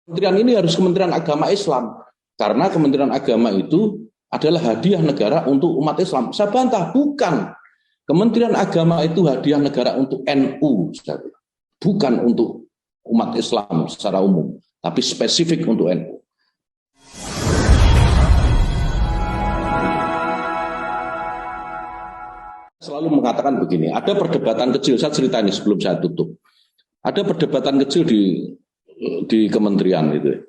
Kementerian ini harus Kementerian Agama Islam, karena Kementerian Agama itu adalah hadiah negara untuk umat Islam. Saya bantah, bukan. Kementerian Agama itu hadiah negara untuk NU, bukan untuk umat Islam secara umum, tapi spesifik untuk NU. Selalu mengatakan begini, ada perdebatan kecil, saya cerita ini sebelum saya tutup. Ada perdebatan kecil di kementerian itu,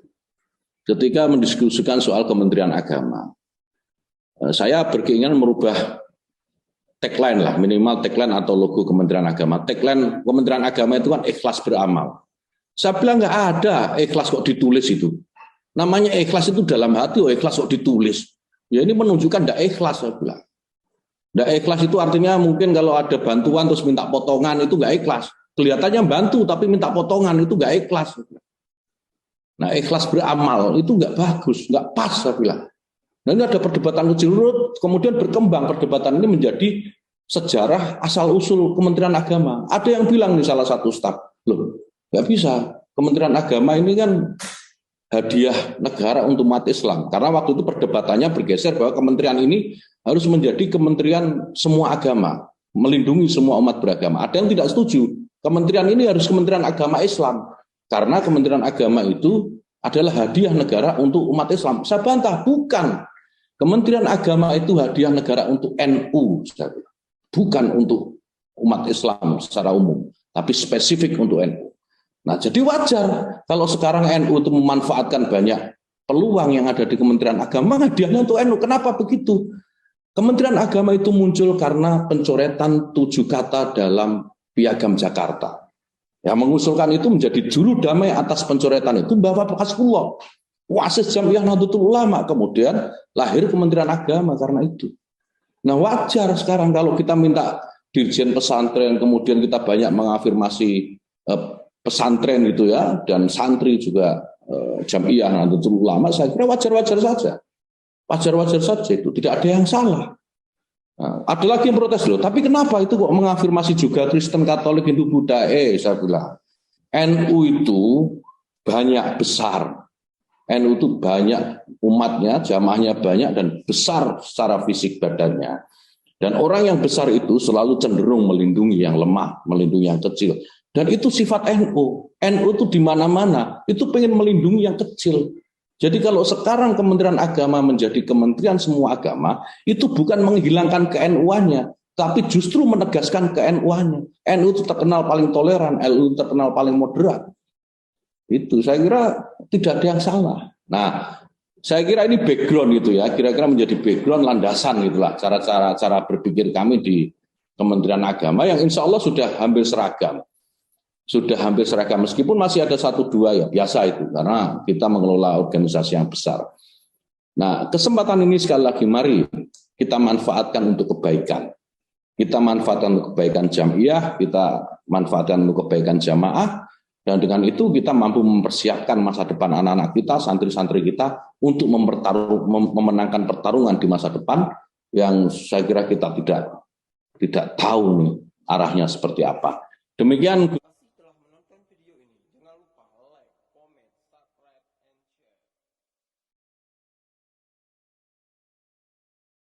ketika mendiskusikan soal Kementerian Agama. Saya berkeinginan merubah tagline lah, minimal tagline atau logo Kementerian Agama. Tagline Kementerian Agama itu kan ikhlas beramal. Saya bilang nggak ada ikhlas kok ditulis itu. Namanya ikhlas itu dalam hati, ikhlas kok ditulis. Ya ini menunjukkan nggak ikhlas, saya bilang. Nggak ikhlas itu artinya mungkin kalau ada bantuan terus minta potongan itu nggak ikhlas. Kelihatannya bantu tapi minta potongan itu nggak ikhlas. Nah ikhlas beramal itu nggak bagus, nggak pas, saya bilang. Nah ini ada perdebatan kecil, kemudian berkembang perdebatan ini menjadi sejarah asal-usul Kementerian Agama. Ada yang bilang nih salah satu staf, loh nggak bisa, Kementerian Agama ini kan hadiah negara untuk umat Islam. Karena waktu itu perdebatannya bergeser bahwa kementerian ini harus menjadi kementerian semua agama, melindungi semua umat beragama. Ada yang tidak setuju, kementerian ini harus Kementerian Agama Islam. Karena Kementerian Agama itu adalah hadiah negara untuk umat Islam. Saya bantah, bukan. Kementerian Agama itu hadiah negara untuk NU, bukan untuk umat Islam secara umum, tapi spesifik untuk NU. Nah, jadi wajar kalau sekarang NU itu memanfaatkan banyak peluang yang ada di Kementerian Agama, hadiahnya untuk NU. Kenapa begitu? Kementerian Agama itu muncul karena pencoretan 7 kata dalam Piagam Jakarta. Yang mengusulkan itu menjadi juru damai atas pencoretan itu Bapak Hasbullah, wasis Jamiah Nahdlatul Ulama. Kemudian lahir Kementerian Agama karena itu. Nah wajar sekarang kalau kita minta dirjen pesantren, kemudian kita banyak mengafirmasi pesantren gitu ya, dan santri juga Jamiah Nahdlatul Ulama, saya kira wajar-wajar saja. Wajar-wajar saja itu, tidak ada yang salah. Nah, ada lagi yang protes loh, tapi kenapa itu kok mengafirmasi juga Kristen, Katolik, Hindu, Buddha? Saya bilang, NU itu banyak besar. NU itu banyak umatnya, jamaahnya banyak dan besar secara fisik badannya. Dan orang yang besar itu selalu cenderung melindungi yang lemah, melindungi yang kecil. Dan itu sifat NU. NU itu di mana-mana, itu pengen melindungi yang kecil. Jadi kalau sekarang Kementerian Agama menjadi kementerian semua agama, itu bukan menghilangkan ke-NU-annya, tapi justru menegaskan ke-NU-annya. NU itu terkenal paling toleran, NU terkenal paling moderat. Itu saya kira tidak ada yang salah. Nah, saya kira ini background itu ya, kira-kira menjadi background landasan gitulah cara berpikir kami di Kementerian Agama yang insya Allah sudah hampir seragam. Sudah hampir seragam, meskipun masih ada 1-2 ya biasa itu, karena kita mengelola organisasi yang besar. Nah, kesempatan ini sekali lagi mari kita manfaatkan untuk kebaikan. Kita manfaatkan untuk kebaikan jamiah, kita manfaatkan untuk kebaikan jamaah, dan dengan itu kita mampu mempersiapkan masa depan anak-anak kita, santri-santri kita, untuk memenangkan pertarungan di masa depan yang saya kira kita tidak tahu nih arahnya seperti apa. Demikian.